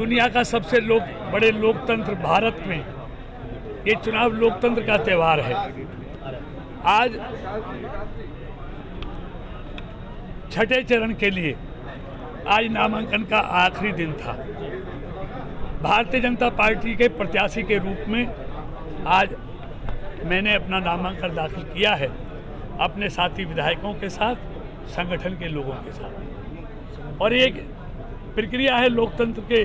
दुनिया का सबसे बड़े लोकतंत्र भारत में ये चुनाव लोकतंत्र का त्यौहार है। आज छठे चरण के लिए आज नामांकन का आखिरी दिन था। भारतीय जनता पार्टी के प्रत्याशी के रूप में आज मैंने अपना नामांकन दाखिल किया है, अपने साथी विधायकों के साथ, संगठन के लोगों के साथ। और एक प्रक्रिया है लोकतंत्र के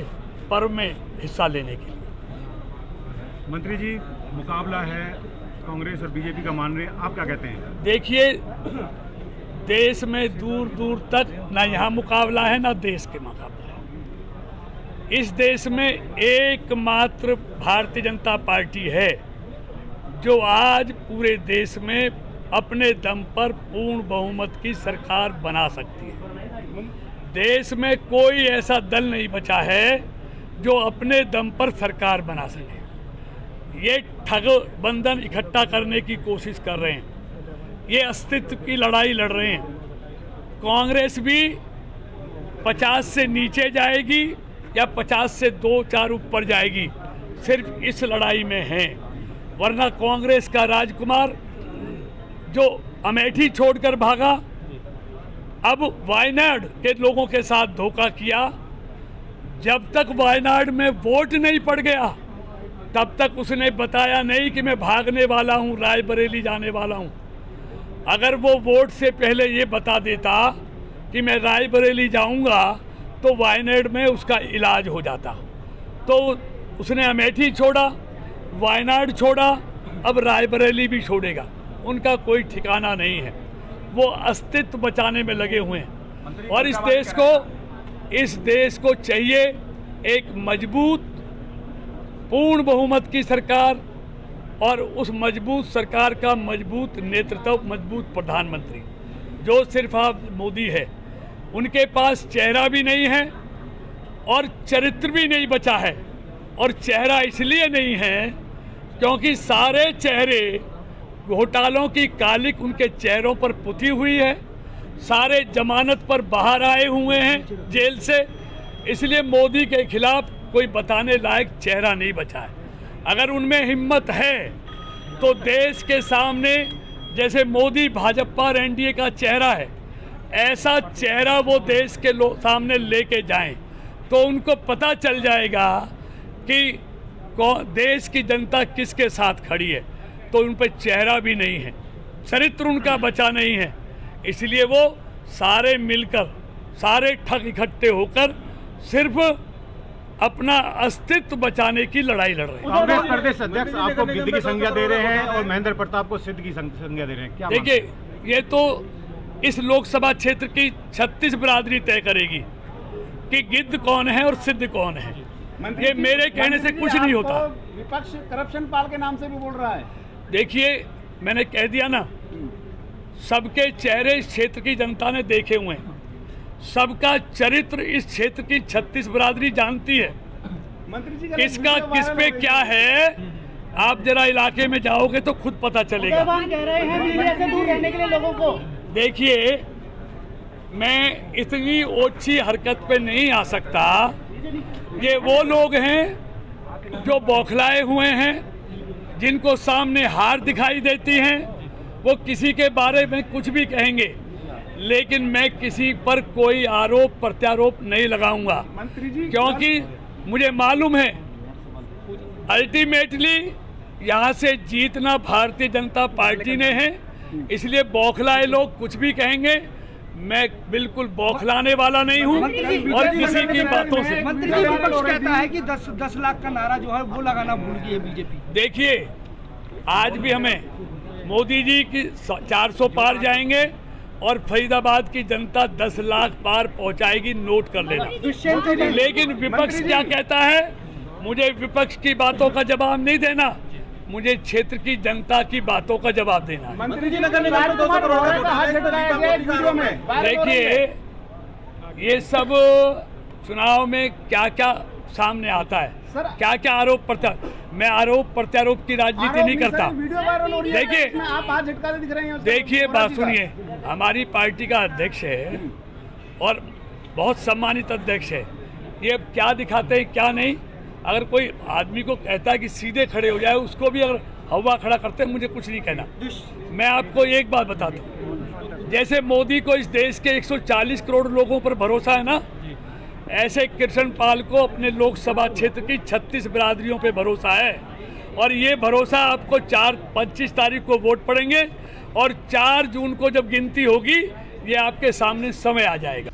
पर्व में हिस्सा लेने के लिए। मंत्री जी, मुकाबला है कांग्रेस और बीजेपी का मान रहे हैं, आप क्या कहते हैं? देखिए, देश में दूर दूर तक ना यहाँ मुकाबला है ना देश के मुकाबला है। इस देश में एकमात्र भारतीय जनता पार्टी है जो आज पूरे देश में अपने दम पर पूर्ण बहुमत की सरकार बना सकती है। देश में कोई ऐसा दल नहीं बचा है जो अपने दम पर सरकार बना सके। ये ठग बंधन इकट्ठा करने की कोशिश कर रहे हैं, ये अस्तित्व की लड़ाई लड़ रहे हैं। कांग्रेस भी 50 से नीचे जाएगी या 50 से 2-4 ऊपर जाएगी, सिर्फ इस लड़ाई में है। वरना कांग्रेस का राजकुमार जो अमेठी छोड़कर भागा, अब वायनाड के लोगों के साथ धोखा किया। जब तक वायनाड में वोट नहीं पड़ गया तब तक उसने बताया नहीं कि मैं भागने वाला हूं, रायबरेली जाने वाला हूं। अगर वो वोट से पहले ये बता देता कि मैं रायबरेली जाऊंगा तो वायनाड में उसका इलाज हो जाता। तो उसने अमेठी छोड़ा, वायनाड छोड़ा, अब रायबरेली भी छोड़ेगा। उनका कोई ठिकाना नहीं है, वो अस्तित्व बचाने में लगे हुए हैं। और इस देश को चाहिए एक मजबूत पूर्ण बहुमत की सरकार, और उस मजबूत सरकार का मजबूत नेतृत्व, मजबूत प्रधानमंत्री, जो सिर्फ आप मोदी है। उनके पास चेहरा भी नहीं है और चरित्र भी नहीं बचा है। और चेहरा इसलिए नहीं है क्योंकि सारे चेहरे घोटालों की कालिक उनके चेहरों पर पुती हुई है। सारे जमानत पर बाहर आए हुए हैं जेल से, इसलिए मोदी के खिलाफ कोई बताने लायक चेहरा नहीं बचा है। अगर उनमें हिम्मत है तो देश के सामने, जैसे मोदी भाजपा और एनडीए का चेहरा है, ऐसा चेहरा वो देश के सामने लेके जाएं तो उनको पता चल जाएगा कि देश की जनता किसके साथ खड़ी है। तो उन पर चेहरा भी नहीं है, चरित्र उनका बचा नहीं है, इसलिए वो सारे मिलकर, सारे ठग इकट्ठे होकर सिर्फ अपना अस्तित्व बचाने की लड़ाई लड़ रहे हैं। कांग्रेस प्रदेश अध्यक्ष आपको गिद्ध की संज्ञा दे रहे हैं और महेंद्र प्रताप को सिद्ध की संज्ञा दे रहे हैं, क्या? देखिए, ये तो इस लोकसभा क्षेत्र की 36 बिरादरी तय करेगी कि गिद्ध कौन है और सिद्ध कौन है। ये मेरे कहने से कुछ नहीं होता। विपक्ष करप्शन पाल के नाम से भी बोल रहा है। देखिए, मैंने कह दिया ना, सबके चेहरे इस क्षेत्र की जनता ने देखे हुए हैं, सबका चरित्र इस क्षेत्र की 36 बिरादरी जानती है। मंत्री जी, किसका किस पे क्या है, आप जरा इलाके में जाओगे तो खुद पता चलेगा। कह रहे हैं मीडिया से दूर रहने के लिए लोगों को। देखिए, मैं इतनी ओछी हरकत पे नहीं आ सकता। ये वो लोग हैं जो बौखलाए हुए हैं, जिनको सामने हार दिखाई देती हैं, वो किसी के बारे में कुछ भी कहेंगे, लेकिन मैं किसी पर कोई आरोप प्रत्यारोप नहीं लगाऊंगा, क्योंकि मुझे मालूम है अल्टीमेटली यहाँ से जीतना भारतीय जनता पार्टी ने है। इसलिए बौखलाए लोग कुछ भी कहेंगे, मैं बिल्कुल बौखलाने वाला नहीं हूँ और किसी की बातों से। मंत्री जी, विपक्ष कहता है कि 10 लाख का नारा जो है वो लगाना भूल गई है बीजेपी। देखिए, आज भी हमें मोदी जी की 400 पार जाएंगे और फरीदाबाद की जनता 10 लाख पार पहुंचाएगी, नोट कर लेना। लेकिन विपक्ष क्या कहता है, मुझे विपक्ष की बातों का जवाब नहीं देना, मुझे क्षेत्र की जनता की बातों का जवाब देना है। मंत्री जी, देखिए, ये सब चुनाव में क्या क्या सामने आता है, क्या क्या आरोप प्रत्यारोप, मैं आरोप प्रत्यारोप की राजनीति नहीं करता। देखिए, बात सुनिए, हमारी पार्टी का अध्यक्ष है और बहुत सम्मानित अध्यक्ष है, ये अब क्या दिखाते हैं क्या नहीं। अगर कोई आदमी को कहता है कि सीधे खड़े हो जाए, उसको भी अगर हवा खड़ा करते हैं, मुझे कुछ नहीं कहना। मैं आपको एक बात बताता हूँ, जैसे मोदी को इस देश के 140 करोड़ लोगों पर भरोसा है ना, ऐसे कृष्ण पाल को अपने लोकसभा क्षेत्र की 36 बिरादरियों पे भरोसा है। और ये भरोसा आपको 25 तारीख को वोट पड़ेंगे और 4 जून को जब गिनती होगी, ये आपके सामने समय आ जाएगा।